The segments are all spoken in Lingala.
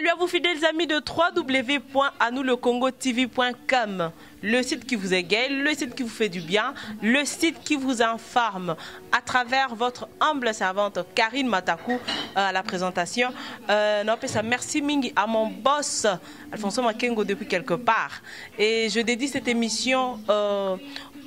Salut à vous fidèles amis de www.anouslecongotv.com, le site qui vous égaye, le site qui vous fait du bien, le site qui vous informe à travers votre humble servante Karine Matakou à la présentation. Merci Mingi à mon boss Alfonso Makengo depuis quelque part. Et je dédie cette émission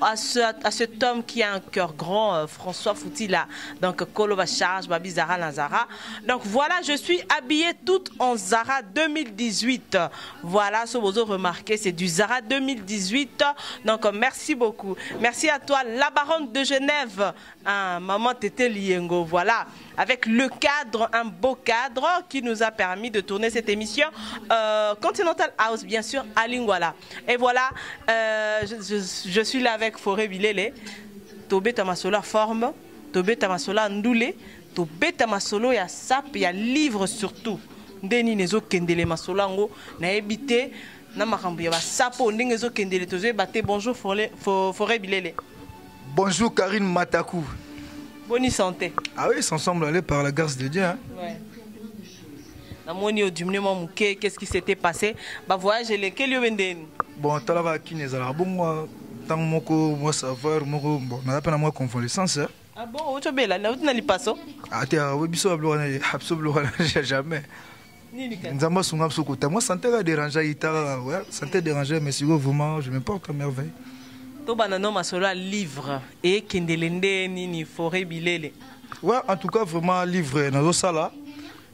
à cet homme qui a un cœur grand, François Foutila, donc Kolova Charge, Babi Zara Nazara. Donc voilà, je suis habillée toute en Zara 2018. Voilà, ce que vous avez remarqué, c'est du Zara 2018. Donc merci beaucoup. Merci à toi, la baronne de Genève, maman Tété Liengo. Voilà, avec le cadre, un beau cadre qui nous a permis de tourner cette émission Continental House, bien sûr, à Lingwala. Et voilà, je suis là avec Forêt Bilele, Tobé Tamasola forme, Tobé Tamasola ndoulé, Tobé Tamasolo ya sap, ya livre surtout. Ndeni nezo kendele masolango na ebité na makambo ya sapo ndenge zo kendele tozo baté. Bonjour Forêt Bilele. Bonjour Karine Matakou. Bonne santé. Ah oui, ensemble aller par la grâce de Dieu. Hein? Ouais. Qu'est-ce qui s'était passé? Bah voyage lequel yo bon, talava kinezala bon moi tant moi savoir bon na peine moi convalescence. Ah bon, tu bela na utina lipaso? Ah te oui biso absolument jamais. Nzamba sunga sokota moi santé va déranger ita ouais, santé déranger mais si vraiment je me porte à merveille. To banano masola livre et kendelende nini Forêt Bilele. Ouais, en tout cas vraiment livre nazo sala.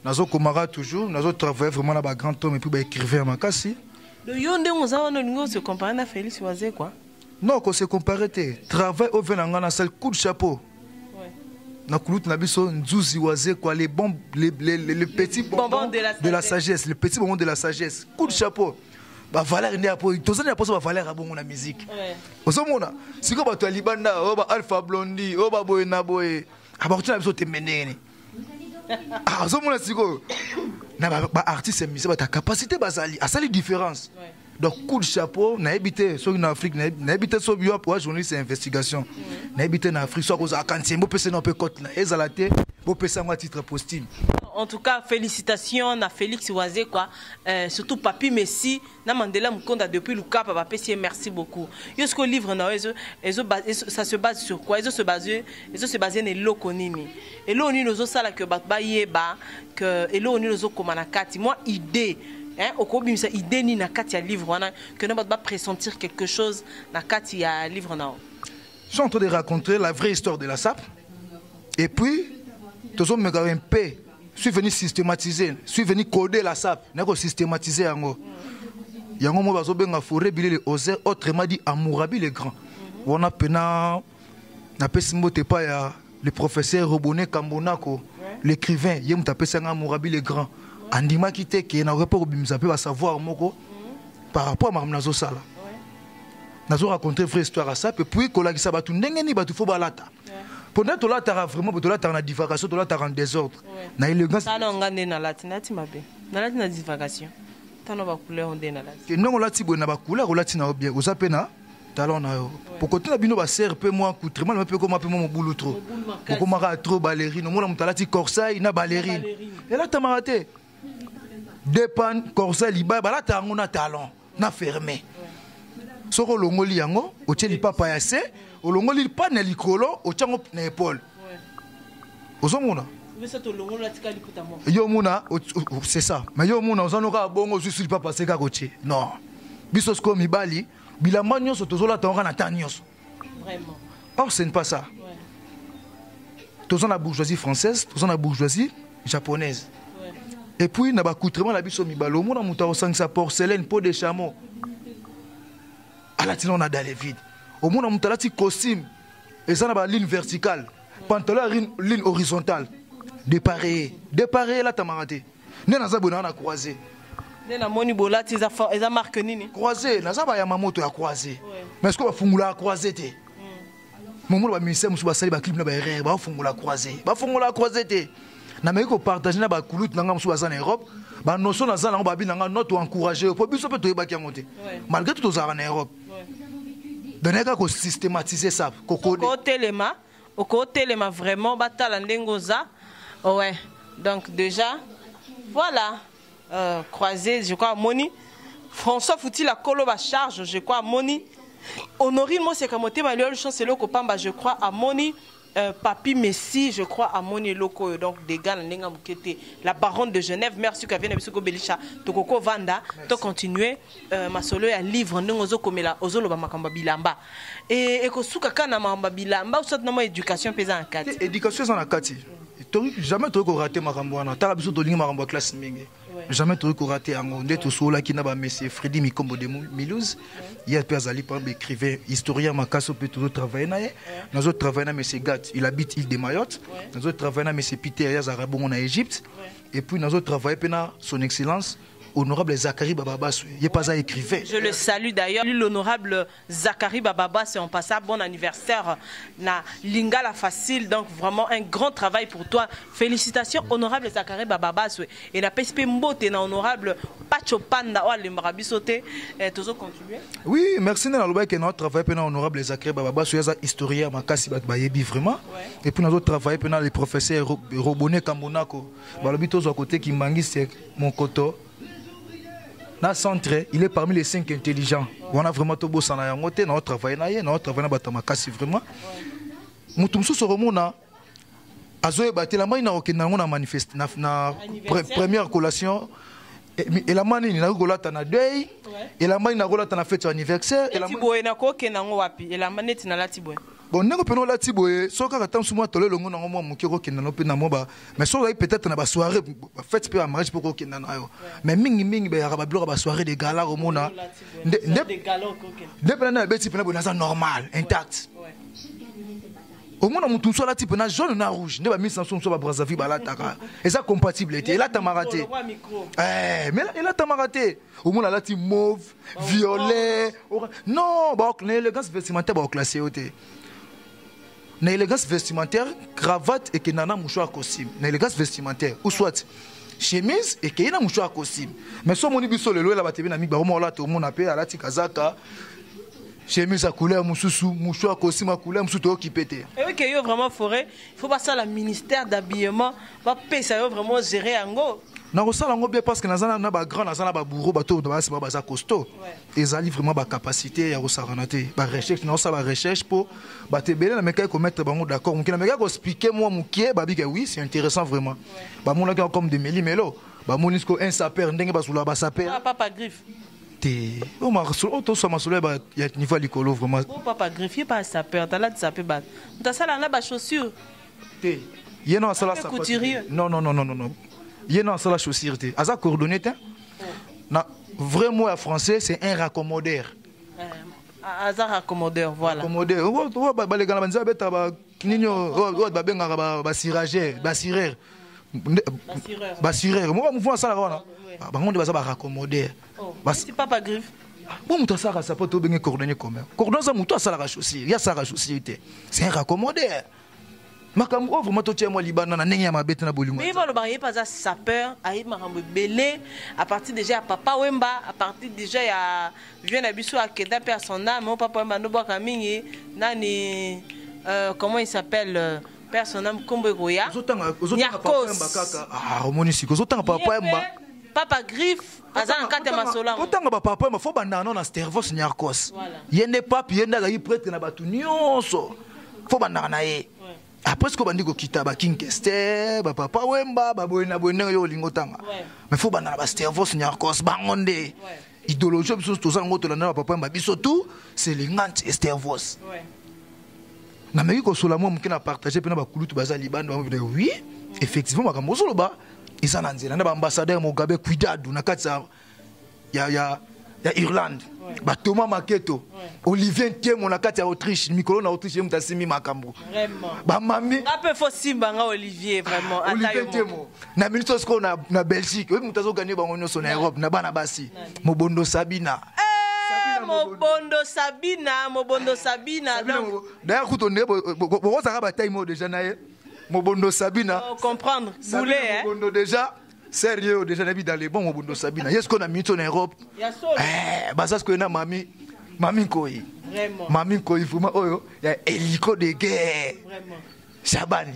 Nazo komara toujours, nazo travailler vraiment là bas grand homme et puis bah écrivain makasi. Le yonde on se comparer à Félix Oisé quoi. Non, qu'on se comparer travail au venanga na seul coup de chapeau. Ouais. Na kulut na biso nzuzi Oisé quoi, les petits bonbons de la sagesse, les petits bonbons de la sagesse. Coup de chapeau. Bah valeur n'est pas tous les apôtres valeur à bon la musique. Ouais. Osomona, si ko ba to libanda, o ba Alpha Blondy, o ba boy na boy. Ah ba tu na biso te menene. Ah, osomona siko. Na ba artiste musicien ba ta capacité bazali, a ça les différences. Ouais. Donc coup de chapeau, na habité sur en Afrique, na habité sur bio pour journaliste investigation. Na habité en Afrique soit cause à quand mo pese na pe côte na ezalate, mo pese moi titre postime. En tout cas, félicitations à Félix Oisé quoi. Surtout Papi Messi, na Mandela Mukonda depuis le Cap, Papa Pessi, merci beaucoup. Yosko livre na ça se base sur quoi? Ils se basent ne lokonini. Et là on y nous sala que ba yeba que et là on y nous komana kati. Moi idée hein au kobi ça idée ni na kati ya livre wana que na ba pressentir quelque chose na kati ya livre na. Je suis en train de raconter la vraie histoire de la SAP. Et puis tous me un peu je suis venu systématiser, je suis venu coder la SAP, je suis systématiser yango. Yango mo bazo benga Forêt Bilele Oser autrement dit Amourabi le grand. On a pena na pesimbo te pa ya le professeur Roboné Kambonako, l'écrivain, yem tapé sanga Amourabi le grand. Andima kité ke na report bimza pe ba savoir moko par rapport à Nazo Sala. Nazo raconter vraie histoire à SAP et puis kolagisa batu ndenge ni batu fo balata. Pendant que là, tu as vraiment une divagation, tu as un désordre. Tu as élégance. Tu as une divagation. Tu as une couleur. Tu as une couleur. Tu as une talon. Pour que tu aies un CRP, moi, coutrement, je peux mon boulot trop. Pour que tu trop ballerine. Moi, je suis corsaire, il y a ballerine. Et là, tu as raté. Dépend, corsaire, là, tu as un talon. Tu as fermé. Si tu as un talon, tu as pas payassé. O longoli pas na likolo o chango na épaule. Ozomona. Yo muna c'est ça. Mais yo muna ozonoka bongo juste pas passer ka koche. Non. Bisos ko mibali bilamba nyonso tozola tonga na tanyoso. Vraiment. Or ce n'est pas ça. Ouais. Tozona bourgeoisie française, tozona bourgeoisie japonaise. Ouais. Et puis na ba coutrement la biso mibalo mona muta osangisa porcelaine peau de chameau. Ala tino na dans les vides. Au moins, on a un costume. Et ça, on a une ligne verticale. Pantalon, une ligne horizontale. Déparé. Déparé, là, tu as marqué. Nous avons croisé. Nous avons marqué. Croisé. Nous avons moto à croiser. Mais est-ce qu'on va faire croiser? Mon monde va ministère, je vais salir clip na ba erreur, ba fungula croiser. Ba fungula croiser. Na me ko partager na ba kulut na ngam so en Europe. Ba notion na za na ba bi na notre encourager. Po biso pe to ba ki monter. Malgré tout aux en Europe. Donc, on a systématisé ça. Au côté, vraiment, ouais. Donc, déjà, voilà. croisé, je crois, à Moni. François Fouti, la Koloba charge, je crois, à Moni. Honorine, moi, c'est comme Manuel Chancelo Kopamba, je crois, à Moni. Papi Messi, je crois, à Moni Loko, donc des gars, la baronne de Genève, merci que vient de Belisha, Tokoko Vanda, to continuer, ma solo à livre, nous ozo comme la ozolo makamba bilamba. Et que souka kana makamba bilamba, ou soit non éducation pesant en 4. Éducation en 4. Jamais tu auras raté ma rambouana. Tu as besoin de ma rambouana classe mingue. Jamais tu auras raté un monde. Tu es là qui n'a pas monsieur Freddy Mikombo de Milouz. Il y a Père Zali par écrivain historien Makasso peut toujours travailler na. Nous autres travaillons na monsieur Gat, il habite île de Mayotte. Nous autres travaillons na monsieur Peter Yazarabon en Égypte. Et puis nous autres travaillons na son excellence honorable Zachary Bababas, il n'est pas un écrivain. Je le salue d'ailleurs. L'honorable Zachary Bababas, on passe à bon anniversaire. Na Lingala facile, donc vraiment un grand travail pour toi. Félicitations, honorable Zachary Bababas. Et la PSP Mbote, na honorable Pacho Panda, le Marabisote. Toujours continuer. Oui, merci. Notre travail pour honorable Zachary Bababas, il y a historien, Makasi Bayebi vraiment. Et puis nous autres travaillons pour les professeurs Roboné Kambonako. Balobito à côté qui mangi c'est mon koto. Dans le centre, il est parmi les 5 intelligents. On a vraiment tout beau ça na ngote, na travail na ye, na travail na batamakasi vraiment. Mutumsu soromona azoye batela mai na okenda ngona manifeste na première collation et la mani na golata na deuil et la mani na golata na fête anniversaire et la mani na ko kenda ngo wapi et la manette na latiboy. Bon, nous avons la tiboye, so ka tam suma tole longo na mo mukiro kenda no pe na moba, mais so peut-être na ba soirée fête pe mariage pour ko kenda na yo. Mais mingi be ya ba bloka ba soirée de gala au mona. De gala ko kenda. De pe na beti pe na bona ça normal, intact. Au moins on soit la type na jaune na rouge, ne ba mis sans so ba Brazzaville ba la taka. Et ça compatible était. Et là t'as maraté. Mais là t'as maraté. Au moins la type mauve, violet. Non, ba l'élégance vestimentaire ba classé oté. Na élégance vestimentaire, cravate et que nana mouchoir costume. Na élégance vestimentaire ou soit chemise et que na mouchoir costume. Mais so moni biso le la batebe na mi ba mo la to mon appel à la tikazaka. Chemise à couleur moussou, mouchoir costume à couleur moussou to qui pété. Et oui que yo vraiment forêt, il faut passer à la ministère d'habillement, va payer ça vraiment gérer ango. Na rosala ngo bien parce que nazana na ba grand nazana ba bourreau bato ba ba ba costaud. Ezali vraiment ba capacité ya rosala té ba recherche na ça ba recherche pour ba te belé na meka ko mettre bango d'accord mukina meka ko expliquer moi mukie ba bi que oui c'est intéressant vraiment. Ba mon là comme de Méli-Mélo ba monisco un sapeur ndenge ba sula ba sapeur. Ah papa griffe. Té o ma auto so ma sula ba ya niveau likolo vraiment. Oh papa griffe pas sapeur, t'as là de sapeur ba. T'as ça là ba chaussure. Té yena sala sa. Non. Il y a une chaussure. Aza coordonné. Na vraiment en français c'est un raccommodeur. Aza raccommodeur voilà. Raccommodeur. O ba les gars banza beta ba ninyo o ba benga ba cirageur, ba cireur. Ba cireur. Moi mouvement ça là wana. Ba ngonde baza ba raccommodeur. C'est papa griffe. Bon muto ça ça peut to benga coordonné comme. Coordonné ça muto ça la chaussure. Il y a ça la chaussure. C'est un raccommodeur. Makambo vraiment to tiens moi libana na ndenge ya mabete na bolingo. Mais voilà ba pas ça sapeur ayi makambo belé à partir déjà papa Wemba à partir déjà ya vient na biso akeda personnel mon papa Wemba no boka mingi nani comment il s'appelle personnel Kombo Goya. Ozotanga papa Wemba kaka. Ah omoni siko ozotanga papa Wemba. Papa griffe azana kate masola. Ozotanga papa Wemba fo banda na Stervos Nyarkos. Yende papi yenda ga yi prêtre na batu nyonso. Fo banda na ye. Après ce qu'on dit kita ba King Kester, ba papa Wemba, ba boyena boyena yo lingotanga. Mais faut bana ba Stervos Nyarkos bangonde. Idéologie biso to zango to na papa Wemba biso tout, c'est lingante Stervos. Na meki ko sola mo mukina partager pe na ba kulutu baza libanda ba oui, effectivement makambo solo ba isa na nzela na ba ambassadeur Mugabe cuidado na katsa ya Irlande. Ba Thomas Maketo, Olivier Ntiemo na kati ya Autriche, Mikolo na Autriche mutasimi makambo. Vraiment. Ba mami. Un peu faux simba nga Olivier vraiment. Olivier Ntiemo. Na ministre sko na Belgique, oui mutazo gagner bango nyonso na Europe na bana basi. Mobondo Sabina. Mobondo Sabina. Donc d'ailleurs kuto ne bo ça ba taille mo déjà na ye. Mobondo Sabina. Comprendre. Boulet hein. Mobondo déjà. Sérieux, déjà nabi dans les bons Mobondo Sabina. Est-ce qu'on a mis en Europe? Bah ça ce que na mami koi. Vraiment. Mami koi vraiment oh il y a hélico de guerre. Vraiment. Chabani.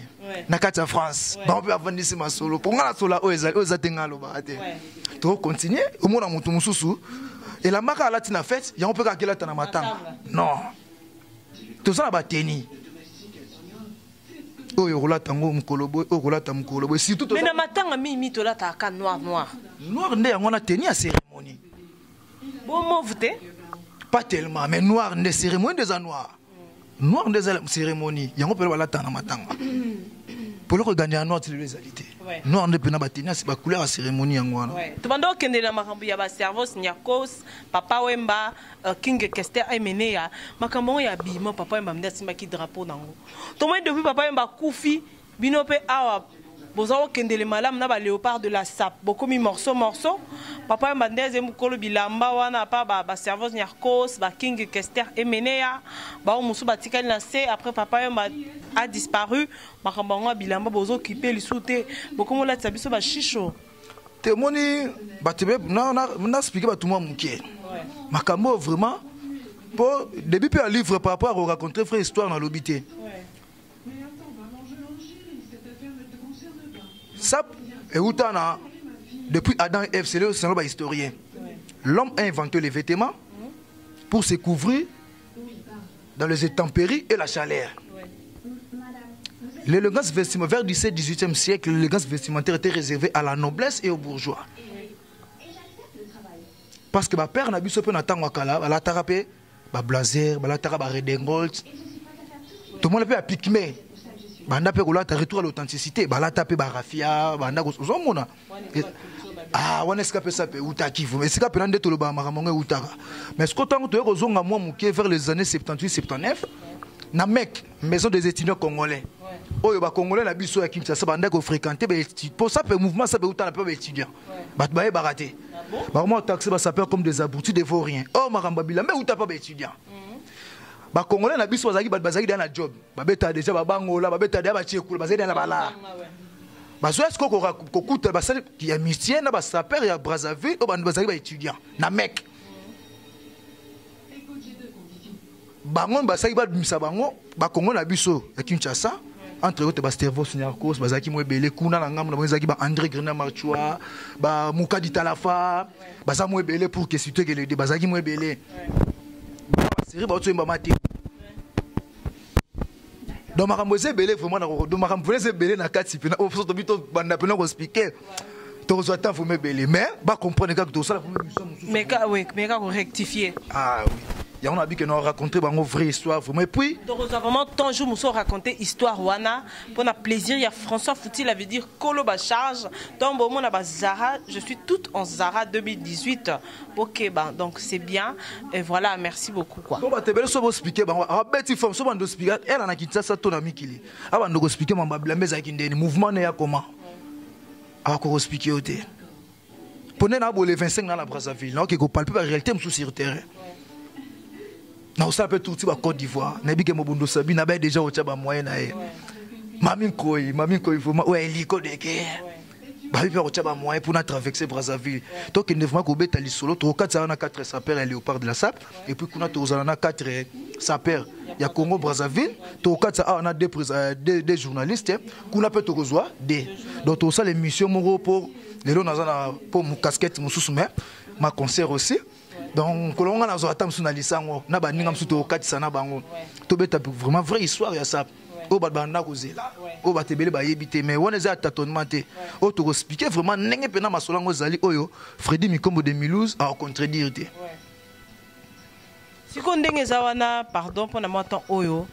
Na kati ya France. Ba on peut avoir ici ma solo. Pour ngala sola o ezali o zatengalo ba ate. to continuer au moins moto mususu et la maka alati na fête ya on peut kakela tana matanga non tout ça na bateni oyo rolata ngo mukolobo o rolata mukolobo surtout mais na matanga mimi to la ta ka noir nde yango na teni à cérémonie bon mauve te pas tellement mais noir nde cérémonie des noir nde cérémonie yango pe la tana matanga pour le gagner en noir les alités noir nde pena bateni c'est ba couleur à cérémonie yango wana to bando kende na makambo ya ba cerveau nyakos papa wemba king kester emenea makambo ya bima papa wemba mdasimba ki drapeau nango to moi depuis papa wemba kufi bino pe awa bozo kende le malam na ba léopard de la sap beaucoup mi morceau papa wemba ndeze mukolo bilamba wana pa ba cerveau nyakos ba king kester emenea ba musu batikali na c après papa wemba a disparu makambo ngo bilamba bozo occupé lisute beaucoup mo la tsabiso ba chicho témoigner batebe na expliquer ba tout moi muké makambo vraiment pour début puis un livre par rapport au raconter frère histoire dans l'obité ça et outana depuis Adam et Ève c'est le selon ba historien l'homme a inventé les vêtements pour se couvrir dans les intempéries et la chaleur. L'élégance vestimentaire vers 17-18e siècle, l'élégance vestimentaire était réservée à la noblesse et aux bourgeois. Parce que ma père n'a pas pu n'attendre wakala, la tarapé, ba blazer, ba la taraba redingold. Tout le monde peut appliquer. Banda pe kola ta retour à l'authenticité, ba la tapé ba rafia, banda ko zomona. Ah, on escape ça pe utaki vous. Mais c'est capé ndé to lo ba maramonga utaka. Mais ce qu'autant to ko zonga moi muké vers les années 78-79, na mec, maison des étudiants congolais. Oyo ba congolais na biso ya Kinshasa banda ko fréquenter pour ça pe mouvement ça pe autant na pe étudiant. Bat ba baraté. Ba moi taxé ba s'appelle comme des abrutis des vauriens. Oh maramba bila mais uta pas étudiant. Ba congolais na biso bazaki bazaki dans la job. Ba beta déjà ba bangola, ba beta déjà ba tiekula, bazaki dans la bala. Ba so est-ce ko kuta ba sali qui a musicien na ba sapeur ya Brazzaville o ba bazaki ba étudiant. Na mec. Bangon basaki ba misa bango ba Congo na biso ya Kinshasa entre autres ba Stervo Signarkos bazaki mo ebele kuna na ngamu na bazaki ba André Grena Marchua ba Mukadi Talafa baza mo ebele pour que citer que le bazaki mo ebele série ba oto mate donc makambo ebele vraiment na donc makambo ebele na kati pena o so to bito banda pena ko expliquer to zo temps faut me ebele mais ba comprendre que to ça mais ka ko rectifier ah oui. Il y a un habit que nous raconté une vraie histoire vraiment et puis donc vraiment tant jour nous raconter histoire wana pour na plaisir il y a François Fouti avait dire Koloba charge donc bon mon Zara je suis toute en Zara 2018 OK ben donc c'est bien et voilà merci beaucoup quoi bon bah te belle so expliquer ba beti forme so bando expliquer elle en a quitté ça ton ami kili aba ndo expliquer mamba blameza kindeni mouvement ne ya comment a ko expliquer oté pone na bo le 25 dans la Brazzaville non qui ko palper la réalité sur terrain. Na ça peut tout ba Côte d'Ivoire na bi ke mobundo sabi na ba déjà au tchaba moyen na e mami koi vraiment ouais liko de guerre ba bi au tchaba moyen pour na traverser Brazzaville donc il ne vraiment ko beta li solo to 4 na 4 sapeurs et léopard de la sap et puis kuna to na 4 sapeurs ya Congo Brazzaville to 4 na deux journalistes kuna peut to kozwa des donc to ça les missions moro pour les lo na pour mon casquette mon sous-mais ma concert aussi. Donc, quand on a un lisango, na baninga msuto katisa na bango. To beta vraiment vraie histoire ya ça. O ba banda kozela. O ba tebele ba yebite mais on est à tâtonnement te. O to expliquer vraiment ndenge pena masolango zali oyo Freddy Mikombo de Milouz a contredire te. Si ko ndenge zawana pardon pour na motan oyo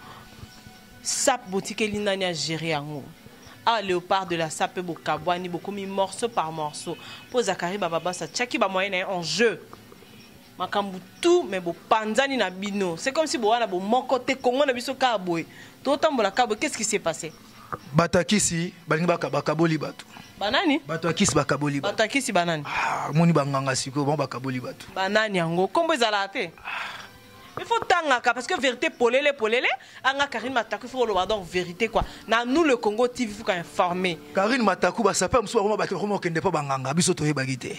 sap boutique linani a gérer yango. Ah léopard de la sape bokabwani beaucoup mis morceau par morceau. Pour Zakari Baba ça tchaki ba moyen en jeu. Makambu tout mais bo panzani na bino c'est comme si bo wana bo mon côté Congo na biso ka boy to tambola ka boy qu'est-ce qui s'est passé batakisi balingi bakaboli bato banani batakisi bakaboli bato batakisi banani ah moni banganga siko bon bakaboli bato banani yango kombo ezala te il faut tangaka parce que vérité polele anga Karine Mataku faut le donc vérité quoi na nous le Congo TV faut informer Karine Mataku ba sapeur mso vraiment bato vraiment kende pas banganga biso to yebagite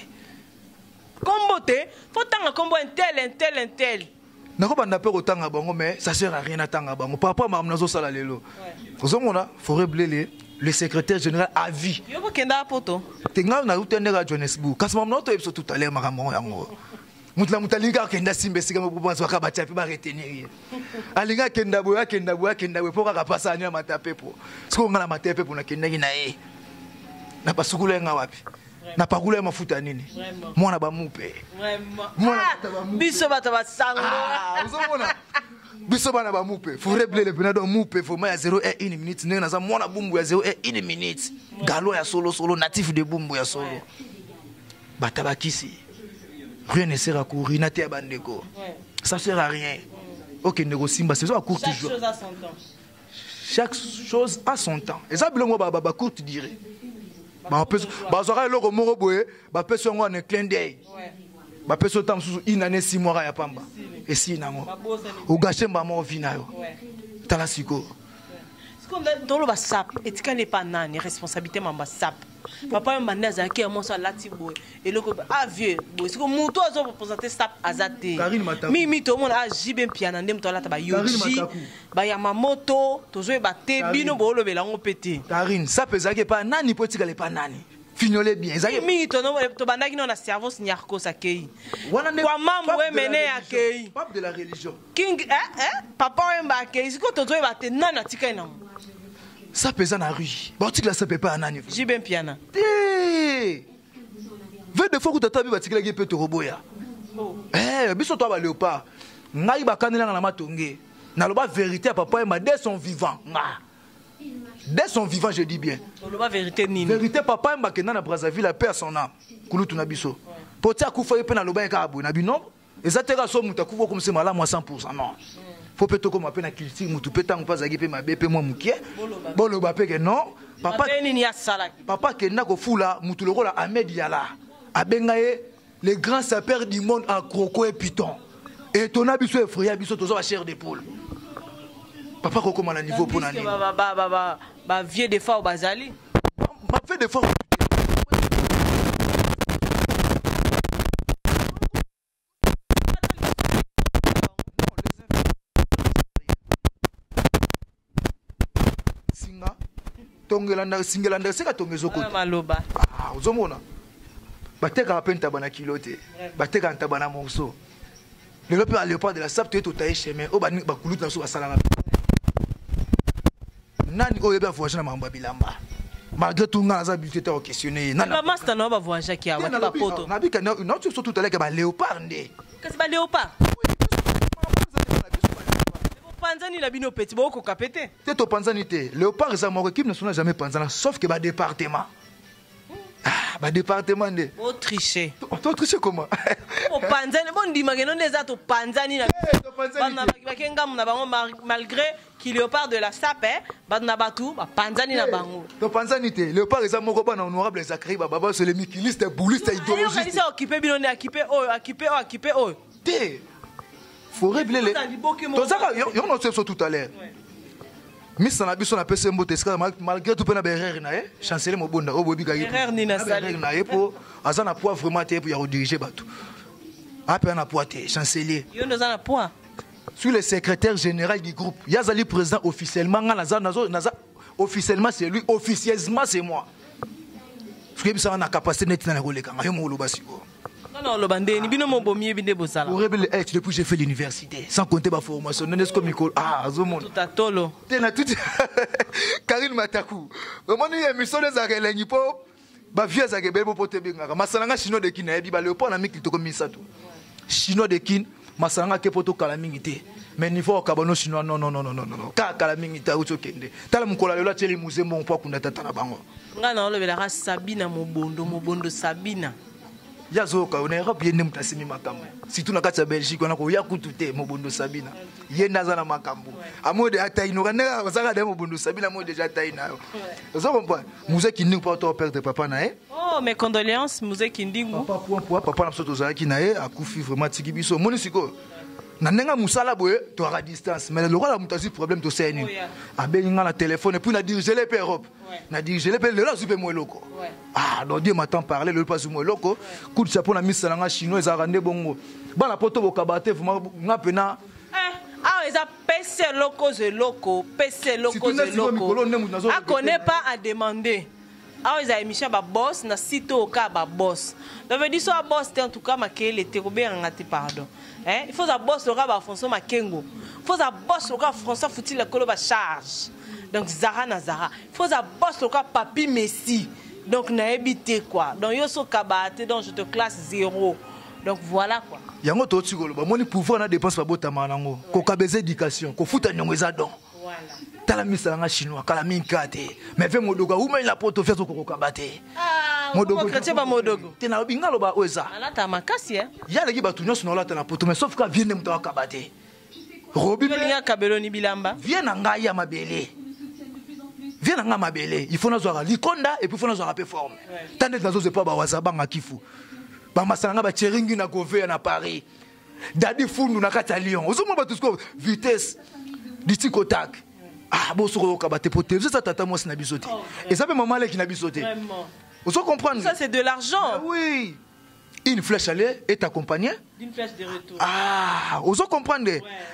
comboté faut tanga combo un tel nako banda pe otanga bango mais ça sert à rien atanga bango papa mam nazo sala lelo ozomona forêt blélé le secrétaire général à vie. Yo kenda poto. Tenga na utendera Johannesburg. Kasma mnoto ebiso tout à l'heure makambo yango. Mutla mutalinga kenda simbe sika mobubanzo akabati api ba retenir. Alinga kenda boya pour ka pasa anya matape po. Siko ngala matape po na kenda na e. Na pasukula nga wapi? Na pakula mafuta nini? Mwana ba mupe. Vraiment. Mwana Biso bata basango. Uzomona. Biso bana ba mupe. Faut rebler le penado mupe faut ya 0,1 minute nena za mwana bumbu ya 0,1 minute. Galo ya solo natif de bumbu ya solo. Batabakisi. Rien ne sert à courir, n'a pas bandeko. Ça sert à rien. Ok, négocie, c'est ça à court Chaque jour. chose a son temps. Chaque chose a son temps. Et ça, bien moi, bah court dirait. Bah peut, bah ça le remoro boé, bah peut sur moi un clin d'œil. Bah peut sur temps sous une année 6 mois ya pamba. Et si nango. Au gâcher bah moi vinayo. Talasiko. Dans le sap, et tu connais pas nani responsabilité mamba sap. Papa m'a dit que moi ça lati boy et le vieux boy c'est comme muto azo représenter sap azate. Mi to mon a jibe piana ndem to lata ba yoji ba ya mamoto tozo ba te bino bo lo belango pété. Karine ça pesake pas nani politique elle pas nani. Fignolez bien. Mi to no to bandaki no na cerveau nyarko sakei. Kwa mambo we mene akei. Pape de la religion. King papa mba akei siko tozo ba te nana tika na. Ça pèse dans la rue. Bon, tu ne sais pas un année. J'ai bien piana. Veux de fois que tu as vu que tu as roboya. Biso toi léopard. Ngai ba kanela na matonge. Na loba vérité à papa et dès son vivant. Dès son vivant je dis bien. Loba vérité nini. Vérité papa et bakena na Brazzaville la paix à son âme. Kulutu na biso. Poti akufa pe na loba ka abu na bino. Ezatera so mutakuva comme c'est malade moi 100%. Non. Faut peut-être comme appelle la culture mutu pétang pas agipe ma bépé moi mukie bolo ba pe que non papa que na ko fula mutu le rôle Ahmed Yala abengaye les grands sapeurs du monde en croco et python et ton abiso effrayant biso tozo la chair d'épaule papa ko comment à niveau pour nani ba vieux de fois au bazali ba fait de fois singelanda seka tongezo ko maloba uzomona bateka apenta bana kilote bateka ntabana monso le lope à léopard de la sap tu tailler chemin o bani bakuluta so basala nani o yeba voyage na mamba bilamba malgré tout nga za habitué à questionner nana master na ba voyage ki awa ba poto na bika na tu surtout tout à l'heure ba léopard ndé qu'est-ce ba léopard Panzani la bino petit boko kapete. C'est au Panzani té. Léopard ça mon équipe nationale jamais Panzana sauf que ba département. Ba département ndé. O tricher. O tricher comment? O Panzani bon di mageno neza to Panzani na. Bana bakenga muna bango malgré qu'il Léopard de la SAP bana batu ba Panzani na bango. To Panzani té. Léopard ça mon copain honorable Zakari baba c'est le mikiliste bouliste idéologiste. Il s'est occupé bino né occupé o. Té. Faut régler les. On a fait ça tout à l'heure. Miss Sanabiso na pese mbote ska malgré tout pena berrer na chancelier mobonda o bobi gayi. Berrer ni na sali na epo azana poids vraiment te pour ya rediriger batou. Après na poids te chancelier. Yo ndo zana poids. Sur le secrétaire général du groupe. Yazali président officiellement naza officiellement c'est lui officieusement c'est moi. Parce que ça na capacité net na koleka ngayo mo lobasiko. Non, le bandé, ni bino mo bomier binde bosala. Depuis que j'ai fait l'université, sans compter ma formation, non est-ce que Nicole Zomon. Tout à tolo. T'es tout. Karine Matakou. Vraiment il y a mission des arrêts po. Ba vieux arrêts bo pote binga. Masalanga chinois de kin na bi ba le po na mi ki to comme ça tout. Chinois de kin, masalanga ke poto kala mingité. Mais niveau kabano chinois non. Ka kala mingita uto kende. Tala mukola lola teli muzembo mpo kunda tata na bango. Ngana lo bela Sabina mobondo Sabina. Yazoka on Europe yende mutasimi makambo surtout na kati ya Belgique on a ko yakutute mobondo Sabina yenda za na makambo amode ataino kana bazaka de mobondo Sabina mo déjà taina vous comprenez musée qui nous porte au père de papa nae oh mes condoléances musée Kindingu papa na soto za ki nae akufi vraiment tiki biso monisiko na nenga musala boye to à distance mais le roi la mutasi problème to c'est ni abenga na téléphone et puis na diriger les Europe na diriger les le là super moi loko donc Dieu m'attend parler le pas moi loko coup de chapeau na misala nga chinois za rande bongo bana poto bokabate vraiment nga pena Ah, ils ont PC locaux et locaux, PC locaux et locaux. Ah, connaît pas à demander. Ah, ils ont émission à boss, na site au cas à boss. Donc, je dis ça boss, en tout cas, ma kele était bien en pardon. Hein? Il faut à boss le gars François Makengo. Il faut à boss le gars François Fouti le colo charge. Donc, Zara Nazara. Il faut à boss le gars Papi Messi. Donc, n'a évité quoi. Donc, yo so kabate, donc je te classe 0. Donc, voilà quoi. Yango to tsigolo ba moni pouvoir na dépense ba botama nango ko kabeza éducation ko futa nyongo eza don Voilà. Tala misala nga chinois kala minkate mais ve modoga ou mais la poto faire ko kabate Ah, modogo chrétien ba modogo. Tena bingalo ba oza Alata makasi hein. yale ki batu nyonso na lata na poto mais sauf ka vienne mutawa kabate Robi Belinga kabeloni bilamba. vienne nga ya mabele vienne nga mabele il faut na zwa likonda et puis il faut na zwa pe forme tande na zo pas ba wazaba nga kifu ba masanga ba cheringi na gove na Paris dadi fundu na kati ya Lyon ozomo ba tusko vitesse ditiko tak ah bo soko kabate pote ça tata moi na bisote et ça fait maman là qui na bisote Vraiment. vous comprendre Ça c'est de l'argent. oui une flèche aller est accompagnée D'une flèche de retour. ah vous comprendre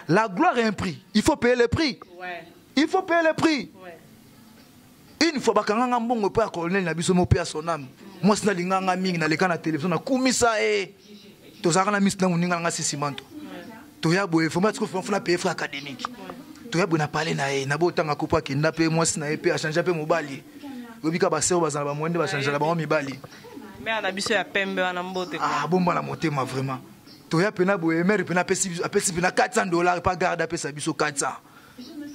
la gloire a un prix il faut payer le prix Ouais. il faut payer le prix Ouais. une fois bakanga mbongo pa colonel na biso mo pe son âme moi sina linganga mingi na leka na télévision na kumisa to zaka na misna muninga nga sisimanto to ya boye faut mettre faut na payer frais académique to ya bo na parler na na bo tanga kopa ki na pe moi sina pe a changer pe mobali obika ba sero bazana ba mwende ba changer la ba mibali Mais on a biso ya pembe wana mbote. ah bomba la motema vraiment to ya pena boye mère pena pesi pena $400 pas garde a pesa biso 400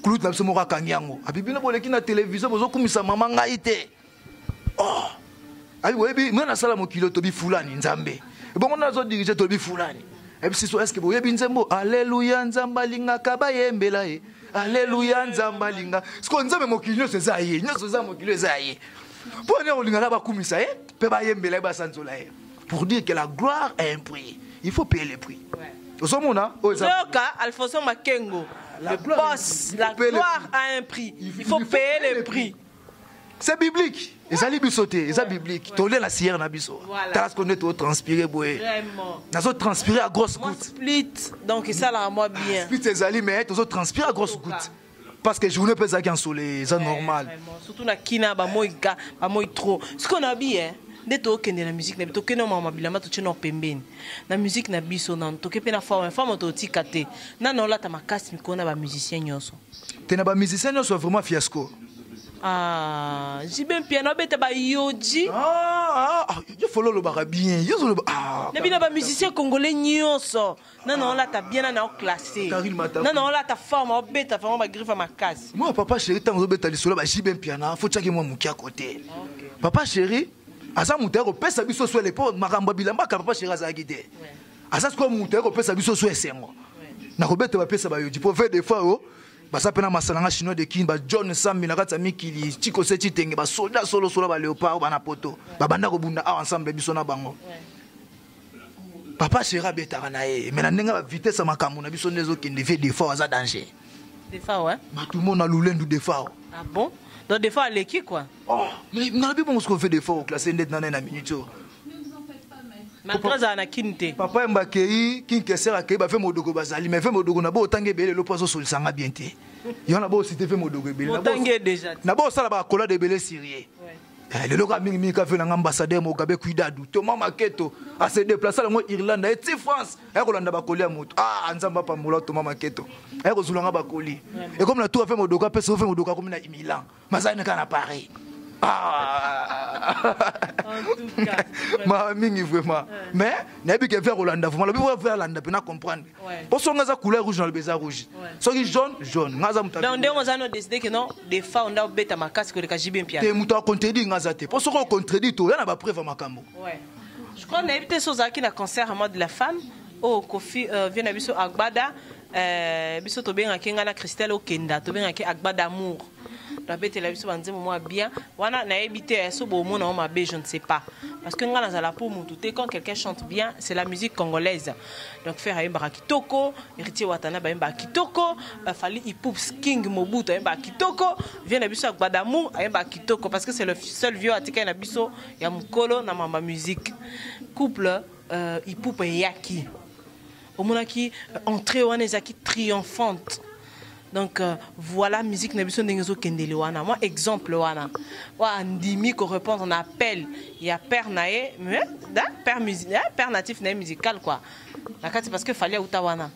Clout na biso moko kanyango abibina boleki na télévision bozo kumisa mama ngai te oh ayi webi mwana sala mokilo to bi fulani nzambe bongo nazo dirige to bi fulani ebi siso est-ce que boyebi nzembo alléluia nzamba linga kabayembela ye alléluia nzamba linga sko nzambe mokilo seza ye nyoso za mokilo za ye pour ne olinga la bakumisa ye pe bayembela ba sanzola ye pour dire que la gloire a un prix il faut payer le prix osomona Loka Alfonso Makengo. Le boss, la gloire a un prix. Il faut payer le prix. C'est biblique. Et ça bisoté, et ça biblique. Tolé la sierre na biso. T'as ce qu'on est tout transpiré boé. Vraiment. Nous autres transpiré à grosse Moi goutte. split, donc ça là moi bien. Split c'est ali mais nous autres transpiré à grosse goutte. Parce que journée peut ça qui en soleil, c'est normal. Vraiment. Surtout na kina ba moi trop. Ce qu'on a bien dès to kende na musique na bito keno mama bilama to cheno pembeni. Na musique na biso na to kepe na forme to tikate. Na no la ta makasi mikona ba musicien nyoso. Tena ba musicien nyoso vraiment fiasco. Ah, j'ai bien piano bete ba yoji. Il faut le bar bien. Ne bina ba musicien congolais nyoso. Non là ta bien na classé. Non là ta forme beta vraiment ba griffe makasi. Moi papa chéri tango beta lisolo ba j'ai bien piano, faut tchaki moi muki à côté. Papa chéri asa mutero pesa biso so lepo makamba bilamba ka papa chéri azaki te. Asa ko mutero pesa biso so esengo. Na ko beta ba pesa ba yoji pour faire des fois basa pena masalanga chinois de kin ba John Sambi na kata mikili chiko se chitenge ba soldat solo ba léopard ba na poto ba banda ko bunda ensemble biso na bango papa chéri beta na ye mais na ndenga vitesse makambo na biso nezo kende fait des fois za danger Des fois ouais. Ma tout le monde a l'oulendu des fois. Ah bon? Donc des fois l'équipe quoi. Oh, mais na bi bon ce qu'on fait des fois au classé net na minute. Malgré ça na kinte. Papa mbakei kinkesera ke ba fait modogo bazali mais fait modogo na bo tangue belé le poisson sur sanga bien té. Yo na bo cité fait modogo belé. Tangue déjà. Na bo sala ba kola de belé syrien. Le loka mingi ka fait na ambassadeur mo gabe kuidadu. Thomas Maketo a se déplacer en Irlande et ti France. E ko landa ba kolia moto. Ah nzamba pa mola Thomas Maketo. E ko zulanga ba koli. Et comme la tour a fait modogo pe so fait modogo comme na Milan. Mazana kana Paris. Ah. En tout cas. Ma mingi vraiment. Mais n'abi que faire Hollande vraiment le bien faire Hollande pour comprendre. Parce que ngaza couleur rouge dans le beza rouge. Soki jaune jaune ngaza muta. Donc on a décidé que non des fois on a beta makasi que le kajibe mpia. Te muta contredit ngaza te. Parce qu'on contredit to yana ba preuve makambo. Ouais. Je crois na évité soza qui na concert à mode de la femme au Kofi vient na biso Agbada biso to benga kinga na Christelle Okenda to benga ki Agbada amour. La bête la biso banze moi bien wana na évité so bo mona on mabe je ne sais pas parce que ngana za la pour mututé quand quelqu'un chante bien c'est la musique congolaise donc faire ayemba kitoko héritier watana ba yemba kitoko fali hip-hop king Mobutu ayemba kitoko vient na biso Agbada amour ayemba kitoko parce que c'est le seul vieux atika na biso ya mukolo na mama musique couple hip-hop yaki au monde qui entrée on est qui triomphante. Donc voilà musique na biso ndenge zo kendele wana. Moi exemple wana. Wa ndimi ko répondre on appelle il y a père naé mais père musique père natif naé musical quoi. La carte parce que fallait uta wana.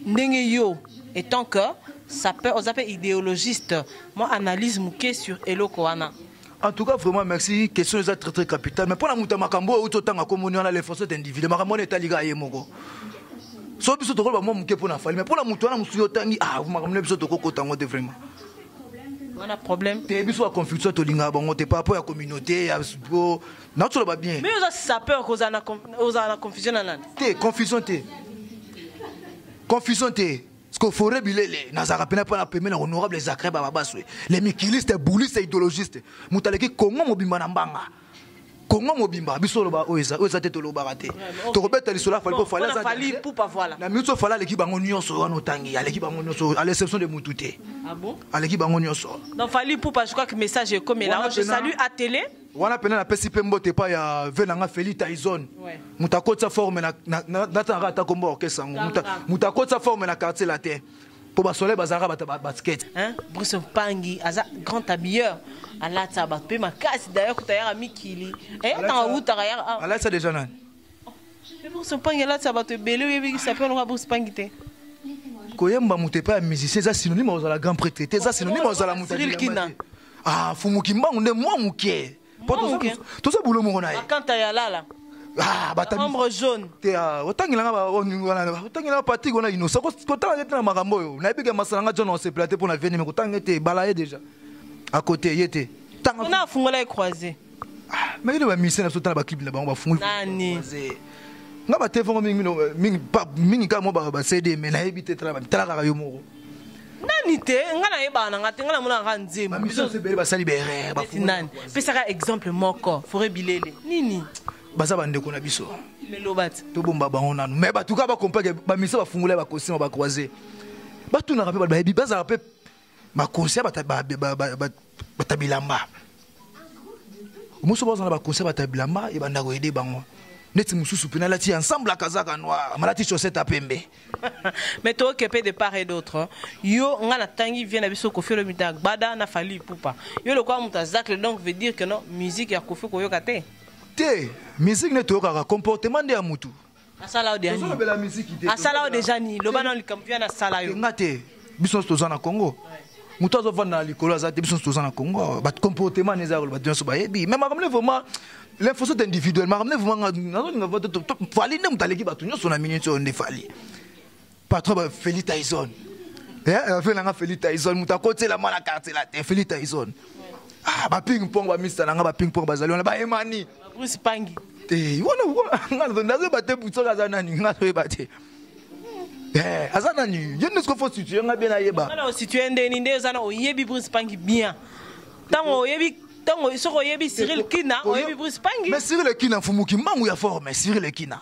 Ndenge yo étant que ça peut on appelle idéologiste. Moi analyse mouké sur eloko wana. En tout cas, vraiment, merci. Question est très très capitale. Mais pour la mouta makambo, autant à communion à l'effort individuel. Makambo est à liga à Yemogo. So biso to ko ba mo mke pour na fali. Mais pour la mouta na musuyo tangi ah vous makambo biso to ko tango de vraiment. On a problème. Te biso a confusion to linga bango te pas pour la communauté ya na to ba bien. Mais ça peur cause na confusion na nan. Te confusion te. Confusion te. Ce qu'il faudrait bilele nazara pena pas la pemena honorable les akreba babaswe les mikilistes boulistes idéologistes mutaleki kongo mobimba na mbanga kongo mobimba biso loba oeza te to loba raté to robeta lisola fali po fali pour pas voilà na miso fala leki bango nyonso wana otangi aleki bango nyonso à l'exception de Mututé. Ah bon aleki bango nyonso donc fali pour pas je crois que message est comme là je salue à télé wana pena na pesi pe mbote pa ya venanga Feli Tyson mutakotsa forme na tanga kombo orchestre mutakotsa forme na quartier latin pour ba soleil bazara basket hein Bruce Pangi aza grand habilleur ala taba pe makasi d'ailleurs kutayara mikili tant ou tayara ala ça déjà nan Bruce Pangi ala taba te belé oui ça peut on Bruce Pangi te koyemba mutepa musicien ça synonyme aux la grand prêtre ça synonyme aux la mutaki ah fumuki mbangu nde moi mukie tout ça boulot mon naï quand tu es là ah batami ombre jaune te otangila nga otangila pati kona ino sako kotanga te na makambo yo na ebika masalanga John on se platé pour na venir mais kotanga te balaye déjà à côté yete tanga on a fungola croisé mais il va misser na sotana ba clip na bango ba fungola nani nga ba téléphone mingi ka mo ba CD mais na ebité tala yo moko nani te ngana yeba na ngate ngana mona ranzema biso se bele ba sali berre ba nani pesaka exemple moko forêt bilele nini baza bandeko na biso melobati to bomba bango nanu mais ba tuka ba comprendre ba misa ba fungula ba kosima ba croiser ba tuna rapé ba yebi baza rapé ma conseil ba tabilamba muso baza na ba conseil ba tabilamba e banda ko aider bango neti mususu pena lati ensemble akazaka noir malati chaussette à pembe mais toi qui de part et d'autre yo ngana tangi vient na biso ko felo mitak bada na fali poupa yo le quoi mutazak donc veut dire que non musique ya kofi ko yokate te musique ne toka comportement de mutu asala odani asala déjà ni lo bana likamvia na sala yo ngate biso toza na Congo mutu azovanda likolo azate biso toza na Congo ba comportement ne za ba donso ba yebi même comme vraiment l'info c'est individuel mais ramenez vraiment nazo vote fali ne mutaleki batu nyonso na minute on ne fali patron Feli Tyson fait la Feli Tyson mutakoti la mala carte la Feli Tyson ah ba ping pong ba mister na ba ping pong bazali on ba emani Bruce Pangi wana ndazo bate butso kaza nani ngazo bate azana ni yende sko faut situer nga bien ayeba na situer ndeni ndezana oyebi Bruce Pangi bien tango oyebi tango soko oyebi Cyril Kina oyebi Bruce Pangi mais Cyril Kina fumuki mangu ya forme Cyril Kina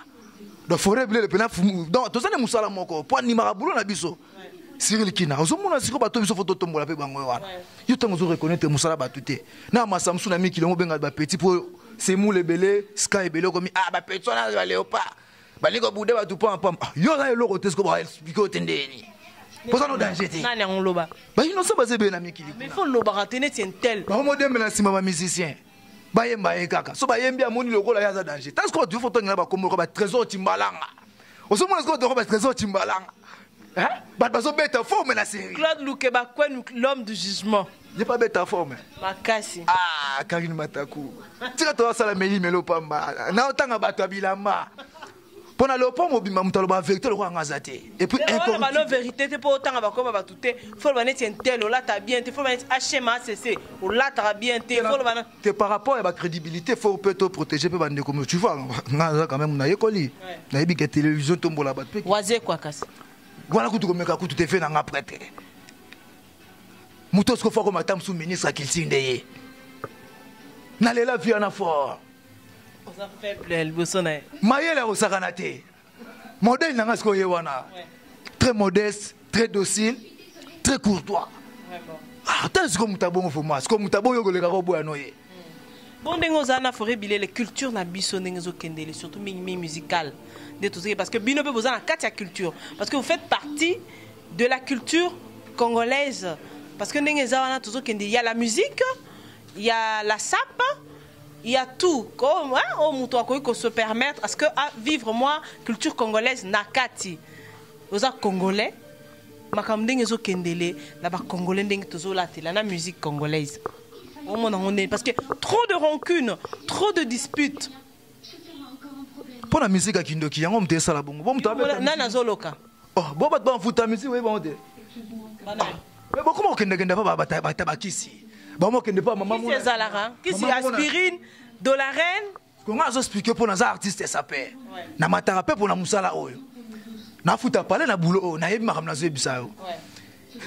donc forêt blé le pena fumu donc to zane musala moko po ni marabulo na biso Cyril Kina ozomona siko bato biso photo tombola pe bango wana yo tango zo reconnaître musala batute na ma Samsung na mikilo benga ba petit pour c'est mou le belé sky belé comme ah ba petit na ba léopard ba liko bude ba tout pam yo na lo côté ko ba expliquer otendeni pour ça no danger te nani on loba ba ino ça basé be na mikili mais faut loba ratener tien tel ba mo dembe na sima ba musicien ba yemba ekaka so ba yembi amoni lokola ya za danger tant que tu photo ngala ba kombo ba trésor timbalanga osomona ce ko ba trésor timbalanga hein ba bazo beta forme na série Claude Lukeba Kwen l'homme du jugement il pas beta forme makasi ah Karine Mataku tika to sala meli melo pamba na otanga bato abilamba pona le pom obima mutalo ba vérité le ko ngazate et puis incombe ba no vérité te po otanga ba koma ba tuté faut ba net intel o la ta bien te faut ba net HMACC o la ta bien te faut ba te par rapport à ba crédibilité faut peut-être protéger pe bande comme tu vois ngaza quand même na yekoli na yebi que télévision tombola ba pe waze kwa kasi voilà kutu komeka kutu te fait na nga prêtre muto sko fa ko matam sous ministre qu'il signe de na lela vie na fort ça faible el bosona mayela o sakanate modèle na nga sko yewana très modeste très docile très courtois ah tant ce que mutabongo fo mas ko mutabongo ko le ka ko boya noye Bon, dans forêt bilé les cultures na biso n'engezo kendele surtout mi musical de tout ça parce que bino peut besoin na quatre culture parce que vous faites partie de la culture congolaise parce que n'engezo na tout ça il y a la musique, il y a la sape, il y a tout comme au muto ko se permettre parce que à vivre moi culture congolaise na kati aux congolais makam n'engezo kendele la ba congolais n'engezo tout la la musique congolaise. Parce que trop de rancune, trop de disputes. Pour la musique à Kindoki, on me ça la bongo. Bon, Nana Zoloka. Oh, bon, bah, on fout ta musique, oui, bon, mais bon, comment on ne pas battre ici? Bon, moi, ne pas maman. Qui c'est Zalara? Qui c'est aspirine, dolarène? Comment on explique pour nos artistes ça paie? Na matarape pour la musala oyo. Na futa parler na boulot, na yebi makam na zebisa yo.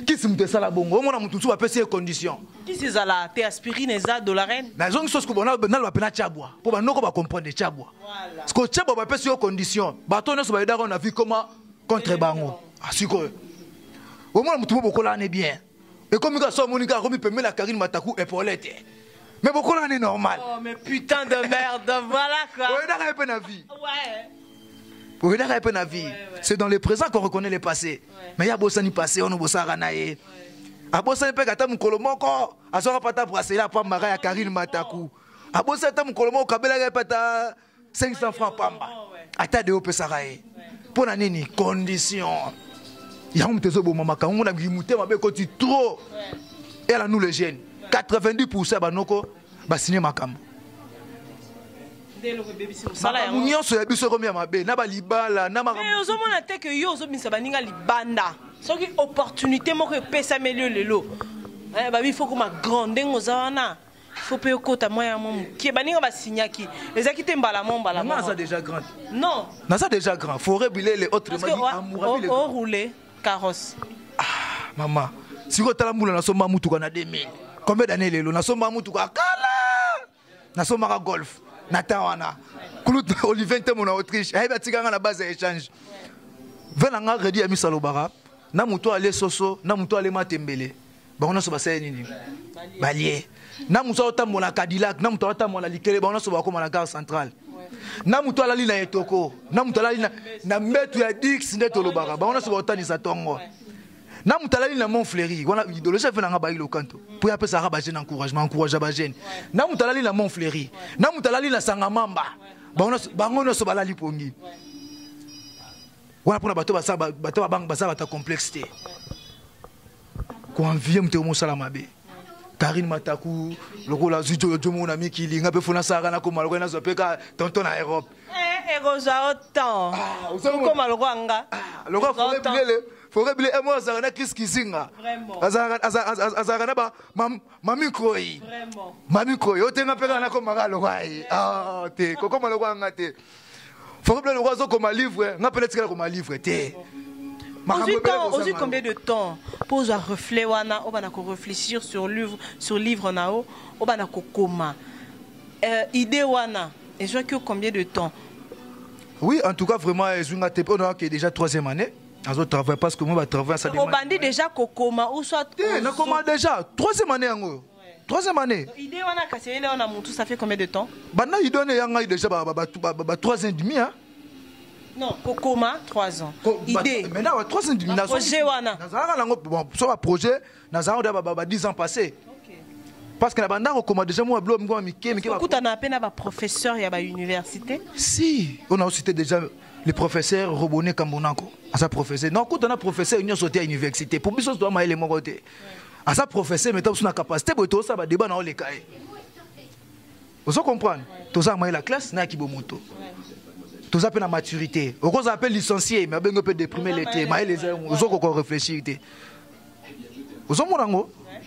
Qui c'est me ça la bongo? On a mon tout à ces conditions. Qui c'est Zala? T'es aspirine et za dolarène? Na zone chose que on a na pena tchabwa. Pour ba noko ba comprendre tchabwa. Voilà. Parce que tchabwa ba pèse aux conditions. Bato ne so ba on a vu comment contre bango. Ah siko. Au moins mutu boko là est bien. Et comme il a son monica comme il peut mettre la Karine Mataku épaulette. Mais boko là est normal. Oh mais putain de merde, voilà quoi. Ouais, dans la peine à vie. Ouais. Oui, dans la peine à vie. C'est dans le présent qu'on reconnaît le passé. Mais il y a bossa ni passé, on nous bossa ranaye. A bossa ni peka ta mukolomoko, a sora pata brasser la pamba ya Karine Mataku. A bossa ta mukolomoko kabela ya pata 500 francs pamba. Ata de ope saraye. Pour la nini condition. Il y a un tezo bo mama ka on a grimouté mabe koti trop. Et là nous les jeunes, 90% banoko ba signer makambo. Nyonso ya biso komi ya mabe na balibala na makambo. Mais ozomona te que yo ozomisa baninga libanda. Soki opportunité moko epesa melio lelo. Ba il faut comme grande ngozana. Faut pas okota moya mon ki baninga ba signaki. Ezaki te mbala mon mbala. Non, ça déjà grand. Non. Non, ça déjà grand. Forêt bilé les autres amourabi les. On rouler carrosse. Ah, maman. Si vous tala mula na somba mutuka na 2000. Combien d'années lelo na somba mutuka kala. Na somba golf. Natawana. Claude Olivier Temo na Autriche. Ay batika na base échange. Venanga redi ami salobara. Na muto ale soso, na muto ale matembele. Ba on a so basaya nini? Balier. Na muto otambola Cadillac, na muto otambola Likele, ba on a so ba koma na gare centrale. Na muto ala lina etoko, na muto ala lina na metu ya Dix ndeto lobara. Ba on a so ba otani sa tongo. Na muto ala lina Montfleury, wana idéologie venanga ba ilo kanto. Pour ya pesa ba jeune encouragement, encourage ba jeune. Na muto ala lina Montfleury, na muto ala lina Sangamamba. Ba on a so ba la lipongi. Wana pona bato bang basa bata complexité. Ko envie mte mo sala mabe. Karine Mataku, lokola zujo jomo na mikili ngape fona sara na ko maloko na zopeka tonton na Europe. Eroza autant. Ko maloko anga. Loko forêt bilé et moi ça na kisinga. Azara na ba mami koi. Vraiment. Mami koi otenga peka na ko magalo kwai. Ah te ko maloko anga te. Forêt bilé lokola zo ko ma livre, ngapele tikala ko ma livre te. Aussi combien de temps pour refléter wana on va réfléchir sur livre nao on va koma idée wana et je vois que combien de temps. Oui, en tout cas vraiment on a déjà 3e année. On travaille parce que moi va travailler ça. On bandit déjà kokoma ou soit na comment déjà 3e année yango. 3e année. Idée wana kasele on a montu ça fait combien de temps? Bana idée yanga déjà 3 ans et demi hein. Non, Kokoma, 3 ans. Idée. Maintenant, 3 ans de projet wana. Bon, sur un projet, nous avons 10 ans passés. Parce que la bande a déjà moi blog moi Mickey. Écoute, on a à peine un professeur et à l'université. Si, on a cité déjà le professeur Roboné Kambonako. À sa professeur. Non, quand on a professeur, il y a sauté à l'université. Pour que ça soit maïle mon côté. À sa professeur, mettons sur la capacité pour tout ça va débat dans les cas. Vous comprenez? Tout ça maïle la classe na kibomoto. Tout ça peut la maturité. On appelle licencié, mais on peut déprimer l'été. Mais les gens, ils ont encore réfléchi. Vous avez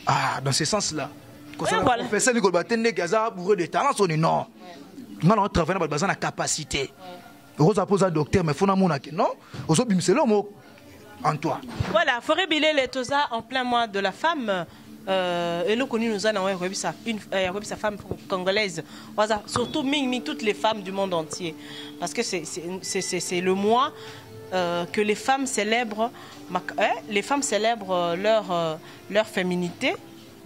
ah, dans ce sens-là. Quand on a professeur, il y a bourré de talent, on dit non. On travaille dans la capacité. On a posé un docteur, mais il faut non. On a dit l'homme en toi. Voilà, Forêt Bilé, les Tosa en plein mois de la femme. Et nous connu nous allons sa femme congolaise, surtout toutes les femmes du monde entier, parce que c'est le mois que les femmes célèbrent leur féminité,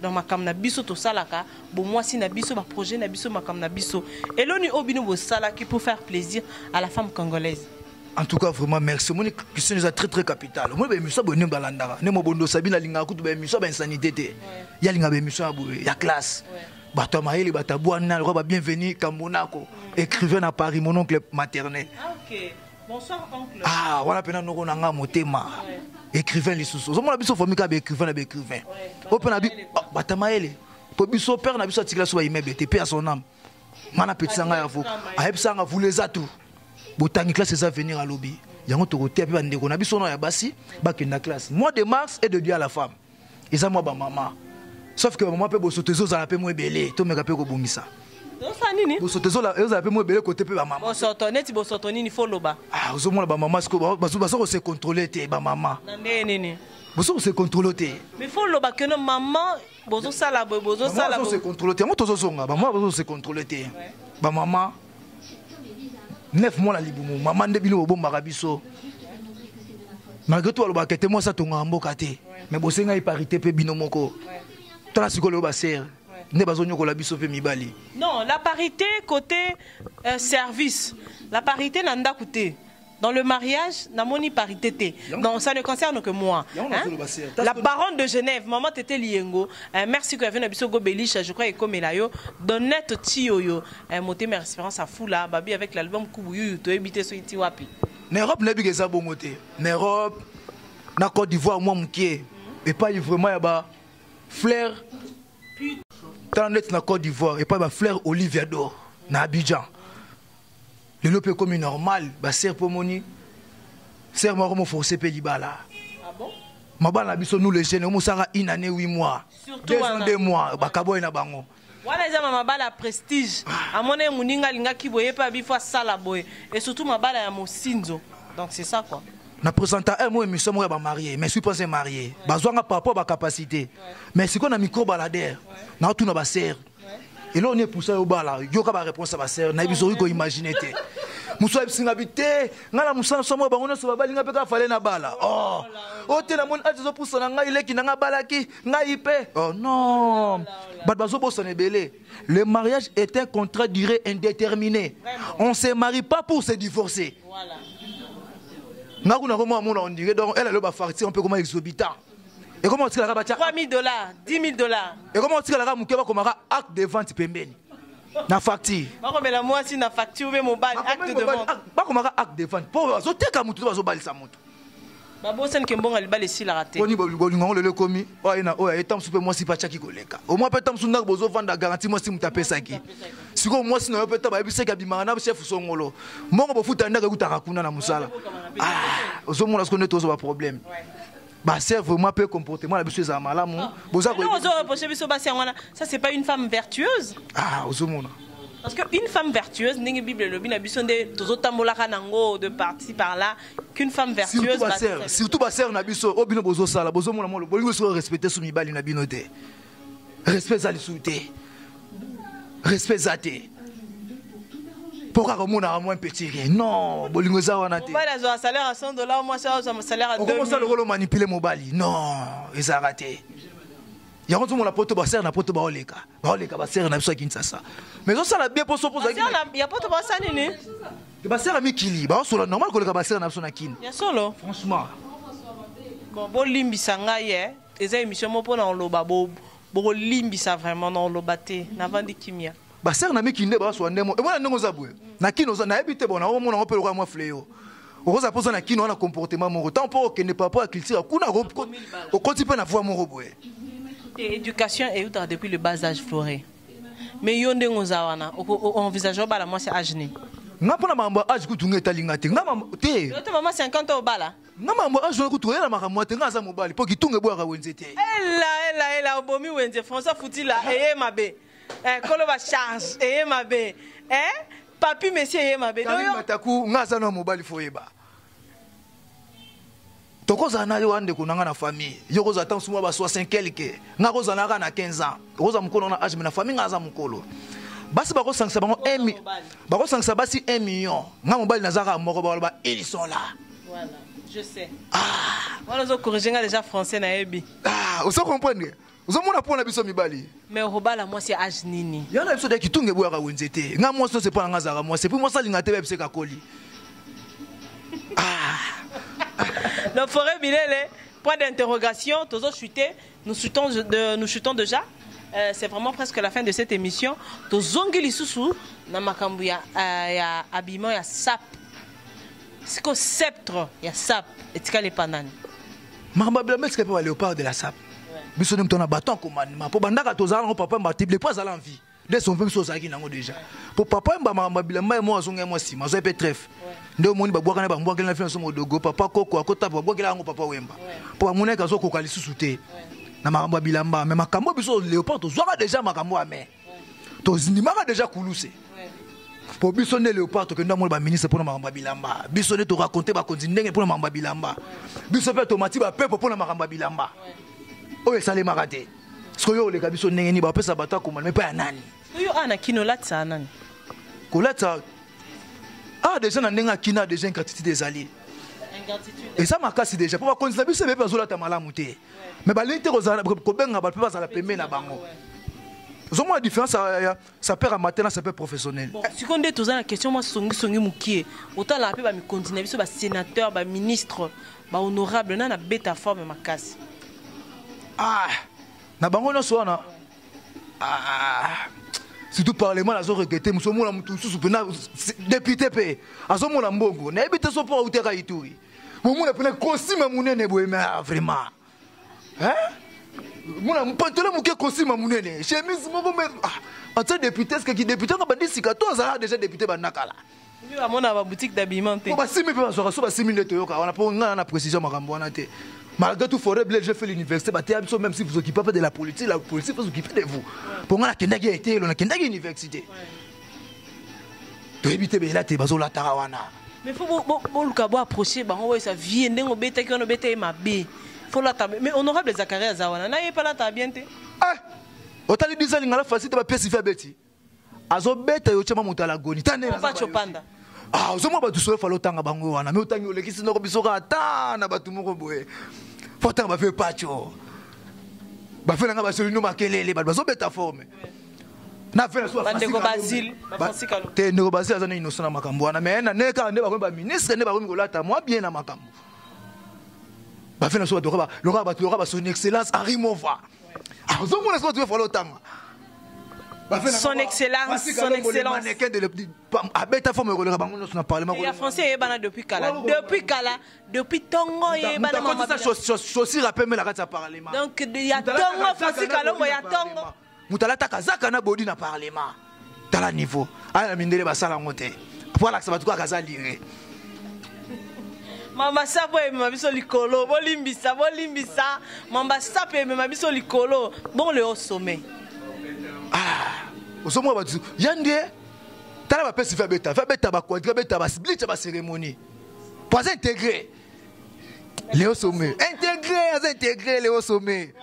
dans makam na biso to salaka bon moi si na biso ba projet na biso makam na biso et l'oni obino bo salaki pour faire plaisir à la femme congolaise. En tout cas, vraiment, merci. Mon question est très très capitale. Moi, je suis venu à Landara. Je suis venu à Linga, je suis venu à sanité. Il y a Linga, il y a classe. Bato Maël, Bato Bouana, bienvenue Kambonako. Écrivain à Paris, mon oncle maternel. Ah, ok. Bonsoir, oncle. Ah, voilà, pendant nous, on a un thème. Écrivain, les sous. Je suis venu à écrivain. Open a Bato Maël. Pour biso père, na biso atikala so immeuble, te paix à son âme. Mana petit sanga ya vo. A sanga vous les atout. Botanique classe c'est à venir à lobby. Yango to côté pe bande ko na biso na ya basi ba kenda classe. Mois de mars et de Dieu à la femme. Et ça moi ba maman. Sauf que maman pe bo sotezo za la pe mo belé, to me ka pe ko bongisa. Donc ça nini? Bo sotezo la za pe mo belé côté pe ba maman. Bo soto neti bo soto nini fo loba. Ah, ozo mo ba maman sko ba so se contrôler te ba maman. Nande nini? Bo so se contrôler te. Mais fo loba que non maman bozo sala bozo sala. Bo so se contrôler te. Mo to zo zonga ba moi bozo se contrôler te. Ba maman 9 mois la libumu maman de bino bomba kabiso malgré tout aloba kete moi ça tonga mboka te mais bosenga i parité pe bino moko tala sikolo ba ser ne bazonyo ko la biso pe mibali. Non, la parité côté service, la parité nanda côté. Dans le mariage, namoni parité té. Donc ça ne concerne que moi. Hein? La baronne de Genève, maman Tété Liengo. Merci que vous avez vu go Beliche, je crois et comme Elayo, Donnette Tioyo. Moté mes références à Foula, Babi avec l'album Kubuyu, to habiter sur Itiwapi. N'Europe n'est pas bon moté. N'Europe, na Côte d'Ivoire moi mouké et pas vraiment yaba fleur. Tant net na Côte d'Ivoire et pas ba fleur Olivia d'or na Abidjan. Le lope comme normal, bah serre pour moni, serre moi comme forcé pelibala. Ah bon? Ma bana biso nous les jeunes, on sera une année 8 mois. Surtout 2 mois, bah kaboy na bango. Voilà déjà ma bala prestige. À mon avis muninga linga kiboye pas bifo sala boy et surtout ma bala ya mosinzo. Donc c'est ça quoi. Na présenta moi émission moi ba marié, mais je suis pas marié. Bah zwanga par rapport à capacité. Mais si qu'on a micro baladère, na tout na ba serre. Et là on est poussé au bas là, yo ka ba réponse à ba sœur, na biso ko imaginer té. Muso ebsinga bité, ngala musana somo ba ngona so ba balinga pe ka fale na bala. Oh. O te na mon azo poussa na ngai leki na nga balaki, ngai pe. Oh non. Bat bazo bossa ne belé. Le mariage est un contrat durée indéterminée. On se marie pas pour se divorcer. Voilà. Ngakuna ko mo on dirait donc elle le ba farti un peu comme exorbitant. Et comment tu as rabattu $3,000, $10,000. Et comment tu as rabattu comme acte de vente pembeni? Na facture. Mais moi si na facture mais mobile acte de vente. Pas comme acte de vente. Pour zo teka mutu bazo bali sa mutu. Ba bosen ke mbonga libale si la raté. Oni bolingo le komi. O ina o etam super moi si pa chaki koleka. Au moins petam sunda bozo vendre garantie moi si muta pesa ki. Siko moi si na peta ba biseka bimanga na chef songolo. Mongo bo futa ndaka kutaka kuna na musala. Ah, ozo mona ce qu'on est tous ba problème. Bah c'est vraiment peu comportement la biso za malamu boza ko ça c'est pas une femme vertueuse. Ah ozomona parce que une femme vertueuse ningi bible le bina biso nde tozotambola kanango de parti par là qu'une femme vertueuse surtout ba sœur na biso obino bozo sala bozomona mo bolingo so respecter sou mibali na bino te respect za lisuté respect za te pourquoi comme on a moins petit rien non bolingo za wana te mobali a un salaire à $100 moi ça un salaire à 2 000 comment ça le rôle manipuler mobali non ils a raté il y a quand on la poto ba serre na poto ba oleka ba serre na biso Kinshasa mais ça la bien pour so pour ça il y a poto ba ça nini ba serre mi kili ba so normal ko le ba serre na biso na kin ya solo franchement bon bo limbisa ngai eza émission mo pona loba bo limbisa vraiment non lobate na vandi kimia ba serre na mikinde ba so ndemo e bona ndongo zabwe na kino za na ebite bona o mona o pelo kwa moi fléau o roza poza na kino na comportement mon temps pour que ne pas pour culture kuna o koti pe na voix mon robwe éducation est où depuis le bas âge floré mais yo ndongo za wana o envisage ba la moi c'est âge ni nga pona mambo âge kutunga talinga te nga mambo te yo te maman 50 au bala nga mambo âge kutunga na makamwa te nga za mobali po kitunga bwa ka wenze te ela obomi wenze François Foutila eye mabe koloba charge eye mabe papi monsieur eye mabe donc mataku ngaza na mobali foyeba tokoza na yo ande kunanga na famille yo koza tant suma ba 60 quelque nga koza na 15 ans koza mukolo na âge na famille ngaza mukolo basi bako sangsa bango 1 bako sangsa basi 1 million nga mobali nazaka moko ba ils sont là voilà je sais voilà zo corriger nga déjà français na ebi vous comprenez ozomona pona biso mibali. Mais robala moi c'est âge nini. Yana biso de kitunge boya ka wenzete. Nga moi c'est pas nga zara moi c'est pour moi ça linga tebe ka koli. Le forêt Bilele, point d'interrogation, toujours chuté, nous chutons déjà. C'est vraiment presque la fin de cette émission. Tozongeli susu na makambu ya habillement ya sap. C'est que sceptre ya sap etika les panani. Mamba bla mettre pas léopard de la sap. Biso nem tona bâton commandement. Pour bandaka tozala ngo papa mbatib les pas à l'envie. Dès son même chose qui nango déjà. Pour papa mba bilamba moi zonga moi si, mazo pe trèfle. Ndio moni ba bwaka na ba mbwaka na fina somo dogo papa koko akota ba bwaka ngo papa wemba. Pour mona ka zo koka lisusu te. Na makambo bilamba mais makambo biso léopard tozwaka déjà makambo ame. Tozindimaka déjà kuluse. Pour biso ne léopard to kenda mo ba ministre pour na makambo bilamba. Biso ne to raconter ba konzindenge pour na makambo bilamba. Biso pe tomati ba pepo pour na makambo bilamba. Oye sale marate. Skoyo le kabiso ndenge ni ba pesa bata ko mais pas ya nani. Yo ana kino latsa nani. Kolata déjà na ndenga kina déjà ingratitude des alliés. Et ça m'a cassé déjà. Pour continuer biso be bazola ta malamu te. Mais ba lente ko zala ko benga ba pe bazala pembe na bango. Zomo la différence ça perd en matin ça perd professionnel. Bon, si on dit tout ça la question moi songi mukie. Autant la pe ba mi continuer biso ba sénateur, ba ministre, ba honorable na beta forme makasi. Na bango no so na. Surtout parlement azo regretter muso mona mutu susu pena député pe azo mona mbongo na ebite so pour uteka ituri mona pena kosima munene boyema vraiment mona mpantele muke kosima munene chemise moko me ata député est-ce que qui député nga badisi ka to za déjà député banakala lui a mona ba boutique d'habillement te ba simi pe ba so ba 6000 to yoka on a pas na précision makambo wana te. Malgré tout, forêt blé, j'ai fait l'université. Même si vous vous occupez pas de la politique va s'occuper de vous. Pour moi, la Kendagi a été, on a Kendagi université. Tu habites là, tu es basé la Tarawana. Mais il faut que vous approcher, ça vient d'un obété qui on obété ma bé. Faut la table. Mais honorable Zakaria Zawana, n'a pas la table bien te. Autant les disant la facilité va pièce faire bêti. Azo bête yo chama mutala goni. Tane pas chopanda. Ozoma ba tuso fa lotanga bango wana. Mais otangi ole kisi noko bisoka ata na batu moko boye. Faut que tu fasses pacho. Tu fais nga basoli no makelele ba bazo beta forme. Na fait la so Bandeko Basile, te ndeko Basile azana innocent na makambo wana mais na neka nde ba ministre nde ba ko lata moi bien na makambo. Ba fait la so ba ba son excellence Henri Mova. Ozo mona so tu fa lotanga. Son excellence. Abeta forme relera bango na parlement. Il y a français bana depuis Kala. Depuis Tongo et bana mama. Ça chaussure rappelle mais la rate parlement. Donc il y a Tongo français Kala il y a Tongo. Mutala takazaka na bodi na parlement. Dans la niveau. Ala mindele basala ngote. Voilà que ça va tout kaza lire. Mamba sapo e mabiso likolo, bolimbisa. Mamba sapo e mabiso likolo. Bon le haut sommet. Au sommet, Yandé, tu as fait faire bêta ba quadra, bêta ba split, ba cérémonie. Pas intégré. Léo Sommet. Intégré Léo Sommet.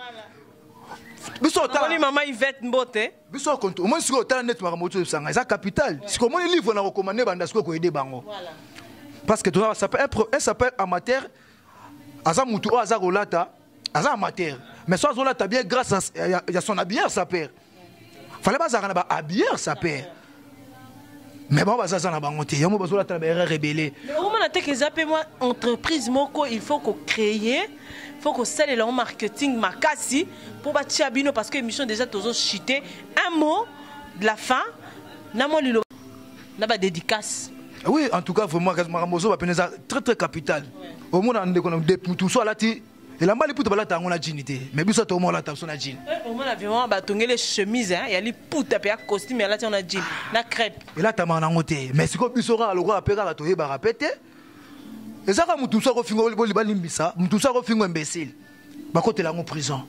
Biso tala maman Yvette Mbote. Biso compte. Au moins sur tala net maramoto sanga, ça capital. Si comment les livres na recommander bandasko ko aider bango. Voilà. Parce que ça s'appelle amateur. Aza mutu aza rolata, aza amateur. Mais soit rolata bien grâce à son habilleur sa père. Fallait pas ça habilleur sa père. Mais bon ça ça na bangote ya mo bazola ta ba rebelle. Mais au moment que zappé moi entreprise moko il faut qu'on créer, faut qu'on sale le marketing makasi pour bâtir bino parce que émission déjà toujours chuté. Un mot de la fin, na mo lilo na ba dédicace. Oui, en tout cas vraiment Marambozo va penser très très capital. Au monde on de tout ça là ti et la mali puta balata ngona jinité mais biso to mo la ta sona jin au moins avion ba tongele chemise hein ya li puta pe costume ya la tia na jean na crêpe et là ta mana ngote mais siko biso ra lo ra peka ba to yeba rapete et ça ka mutu so ko fingo boli balimbisa mutu so ko fingo imbécile ba côté la en prison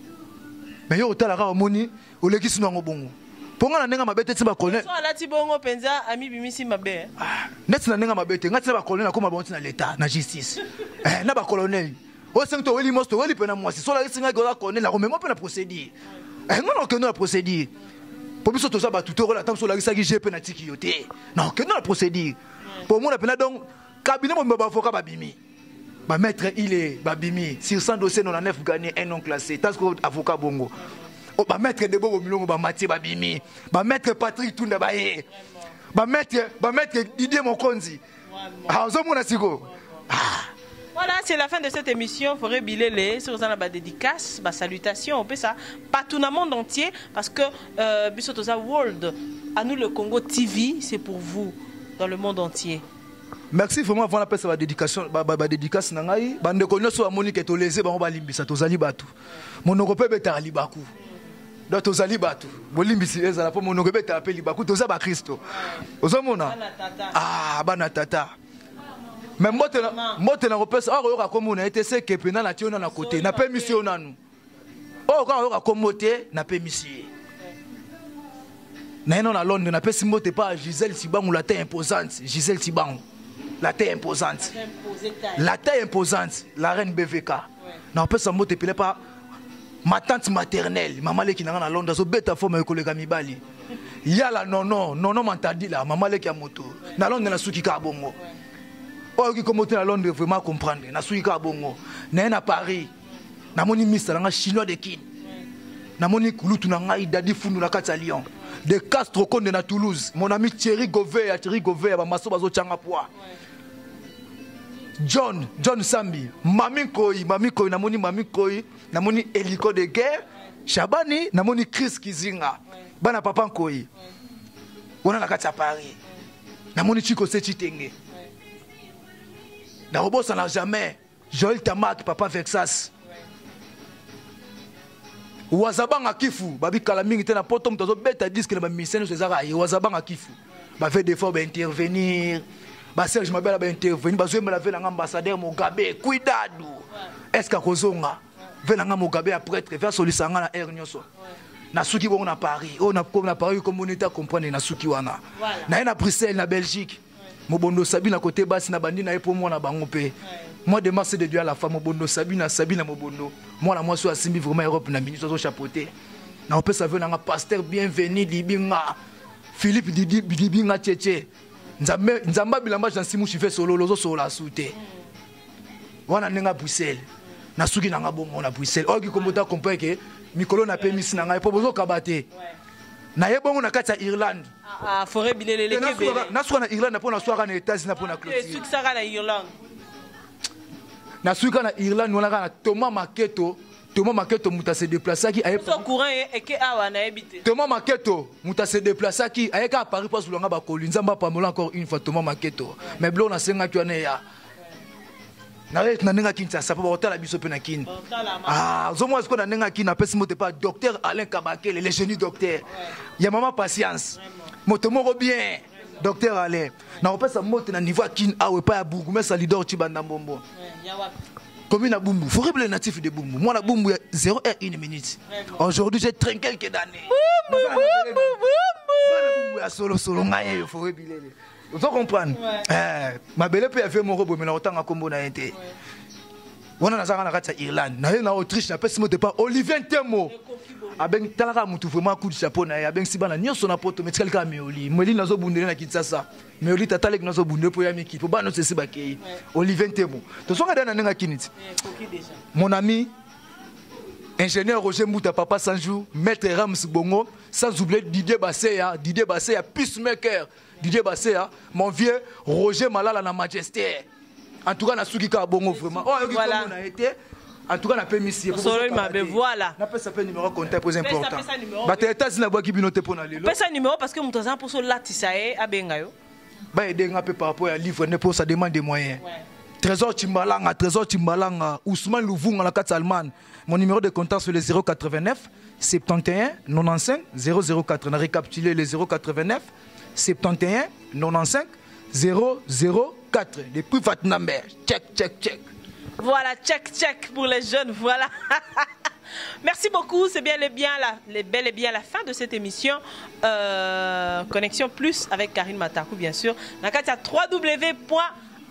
mais yo otala ka omoni olekisi no ngobongo ponga na nenga mabete ti ba colonel so ala ti bongo penza ami bimisi mabe net na nenga mabete ngati ba colonel ko mabonti na l'état na justice na ba colonel au sein de Weli Mosto, Weli Penamoi, c'est la risque de la connaître, la remémore peut la procédure. Non, que nous la procédure. Pour nous, tout ça, tout au temps sur la risque de j'ai pénatiki. Non, que nous la procédure. Pour moi, la peine donc, cabinet, mon avocat, Babimi. Ma maître, il est Babimi. Sur 100 dossiers, on a 9 gagnés, un non classé. Tant que avocat Bongo. Oh, ba maître de Bobo Milongo, ba Mathieu Babimi, ba maître Patrick Tunda Baye, ba maître Didier Mokonzi. Ah, voilà, c'est la fin de cette émission. Forêt Bilele, sur la dédicace, salutations, on peut ça partout dans le monde entier parce que Bissotosa World, à nous le Congo TV, c'est pour vous dans le monde entier. Merci vraiment avant la paix ça va dédication dédicace nangai bande konyo so amoni ke to leze ba limbisa to zali batu monoko pe beta libaku do to zali batu bo limbisi ezala po monoko beta apeli libaku to za ba Kristo ozomona bana tata mais mote na repesa o yoka komona ete se ke pena na tiona na côté na pe mission nanu o ka yoka komote na pe mission na eno na Londres na pe simote pa Gisèle Sibangu la taille imposante Gisèle Sibangu la taille imposante. La taille imposante, la reine BVK. Na peut sa mote pelé pas ma tante maternelle, maman qui n'a à Londres, so beta forme collègue mibali. Ya la non m'entendit là, maman qui a moto. Na Londres na suki ka bongo. O qui comme à Londres vraiment comprendre, na suki ka bongo. Na Paris. Na moni mister na chinois de kin. Na moni kulutu na ngai dadi fundu na kati Lyon. De Castro Conde na Toulouse. Mon ami Thierry Gové ba maso bazo changa poa. John Sambi, Mami Koi, namoni Mami Koi, namoni Hélico de guerre, Chabani, namoni Chris Kizinga, Bana Papa Koi. On a la carte à Paris. Namoni Chico Setitenge. Na robot ça n'a jamais. Joël Tamak, Papa Vexas. Wazabanga Kifu, Babi Kalaming était na potom tozo beta disque na mission ces araï. Wazabanga Kifu. Ba fait des fois intervenir. Serge Mabela va intervenir, je me lave l'ambassadeur Mugabe, cuidado. Est-ce qu'à Kozonga, venanga Mugabe à prêtre, vers Solisanga na air nyoso. Na suki bon na Paris, on a comme na Paris communauté à comprendre na suki wana. Na na Bruxelles na Belgique. Mobondo Sabi na côté basse na bandi na pour moi na bango pe. Moi de mars de Dieu à la femme Mobondo Sabi na Mobondo. Moi la moi so asimbi vraiment Europe na ministre so chapeauté. Na on peut savoir na pasteur bienvenu Libinga. Philippe Libinga Tchétché. Nzamba bilamba jansimu chife solo lozo solo soute. Wana nenga Bruxelles. Na suki nanga bongo na Bruxelles. Oki komota comprendre que mikolo na permis na ngai po bozo kabate. Na ye bongo na kati ya Irlande. Forêt Bilele Kebe. Na suka na Irlande po na suka na États-Unis po na clôture. Suki saka na Irlande. Na suka na Irlande wana kana Thomas Maketo muta se déplacer qui aye so courant et que awa na ebité. Thomas Maketo muta se déplacer qui aye ka Paris pas sulanga ba kolinza mba pamola encore une fois Thomas Maketo. Mais blo na senga ki wana ya. Na re na nenga kinsa sa pa hôtel la biso pe na kin. Zo moi ce qu'on a nenga kin na pesi mote pas docteur Alain Kabakele le génie docteur. Ya maman patience. Moto moko bien. Docteur Alain. Na opesa mote na niveau kin awe pa ya Bougou sa leader Tibanda Mbombo. Commune à Bumbu, faut révéler natif de Bumbu. Moi, la Bumbu, 0 heure 1 minute. Aujourd'hui, j'ai traîné quelques années. Bumbu, solo, il faut révéler. Vous comprenez? Ma belle peut faire mon robot, mais autant à Combo n'a été. On a la Irlande, na Autriche, na pesi mote pas Olivier Temo. Aben talaka mutu vraiment coup de chapeau na ya ben sibana nyoso na poto mais quelqu'un meoli. Meoli nazo bundele na Kinshasa. Meoli tatalek nazo bundele po ya miki. Po ba no sesi bakei. Olivier Temo. To songa dana nenga kiniti. Mon ami ingénieur Roger Mouta Papa Sanjou, maître Rams Bongo, sans oublier Didier Basseya, peacemaker. Didier Basseya, mon vieux Roger Malala na Majesté. En tout cas, na suki ka bongo vraiment. Oh, voilà. On a été. En tout cas, on a permis ici. Voilà. On a fait ça numéro contact plus important. Bah, t'es États-Unis la boîte qui binote pour aller. Fais ça numéro parce que mon temps pour ce là tisae à bengayo. Bah, aider un peu par rapport à livre, ne pour ça demande des moyens. Trésor Timbalanga, Ousmane Louvung à la carte allemande. Mon numéro de contact c'est le 089 71 95 004. On a récapitulé le 089 71 95 004. Depuis votre number. Check. Voilà, check pour les jeunes, voilà. Merci beaucoup, c'est bel et bien la fin de cette émission. Connexion Plus avec Karine Matakou, bien sûr. Dans le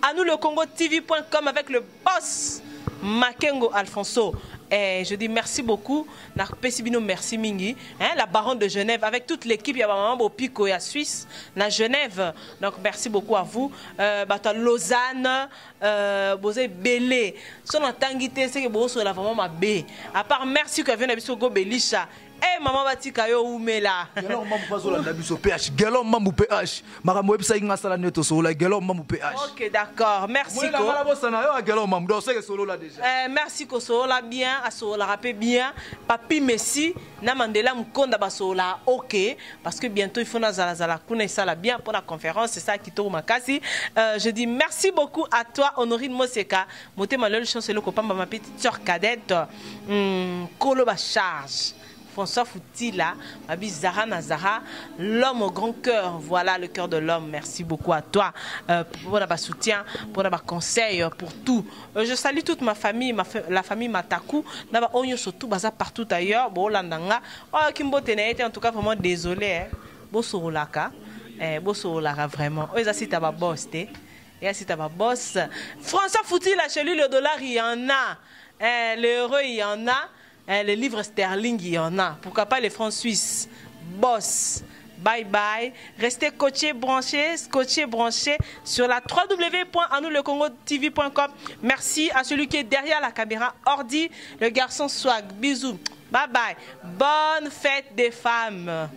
www.anouleCongoTV.com avec le boss Makengo Alfonso. Et je dis merci beaucoup. Merci Mingi, la baronne de Genève, avec toute l'équipe, il y a maman Pico et à Suisse, à Genève. Donc merci beaucoup à vous. Lausanne, Bosé Belé. Son entangité, c'est que vous la vraiment ma B. À part merci que vient d'habiter Belisha Eh maman batika yo umela. Gelo mamu pazola ndabiso PH. Gelo mamu PH. Makambo website ngasala neto solo gelo mamu PH. OK, d'accord. Merci ko. Moi la bossa na yo gelo mamu do c'est solo là déjà. Merci ko solo là bien, a solo rapé bien. Papi Messi na Mandela Mkonda ba solo là OK parce que bientôt il faut na zala kuna ça là bien pour la conférence, c'est ça qui tourne makasi. Je dis merci beaucoup à toi Honorine Moseka. Moté malheur chance le copain ma petite sœur cadette. Kolo ba charge. François Foutila, Mabi Zara Nazara, l'homme au grand cœur. Voilà le cœur de l'homme. Merci beaucoup à toi pour notre soutien, pour notre conseil, pour tout. Je salue toute ma famille, la famille Mataku. Naba onyo surtout baza partout ailleurs. Bon landanga. Oh Kimbo Tenaete, en tout cas vraiment désolé. Bosso Laka, Bosso Lara vraiment. Oh ça ta boss te. Et c'est ta boss. François Foutila chez lui le dollar il y en a. L'euro il y en a. Les livres sterling, il y en a. Pourquoi pas les francs suisses? Boss. Bye bye. Restez scotchés branchés sur la www.anoulecongo-tv.com. Merci à celui qui est derrière la caméra. Ordi, le garçon swag. Bisous. Bye bye. Bonne fête des femmes.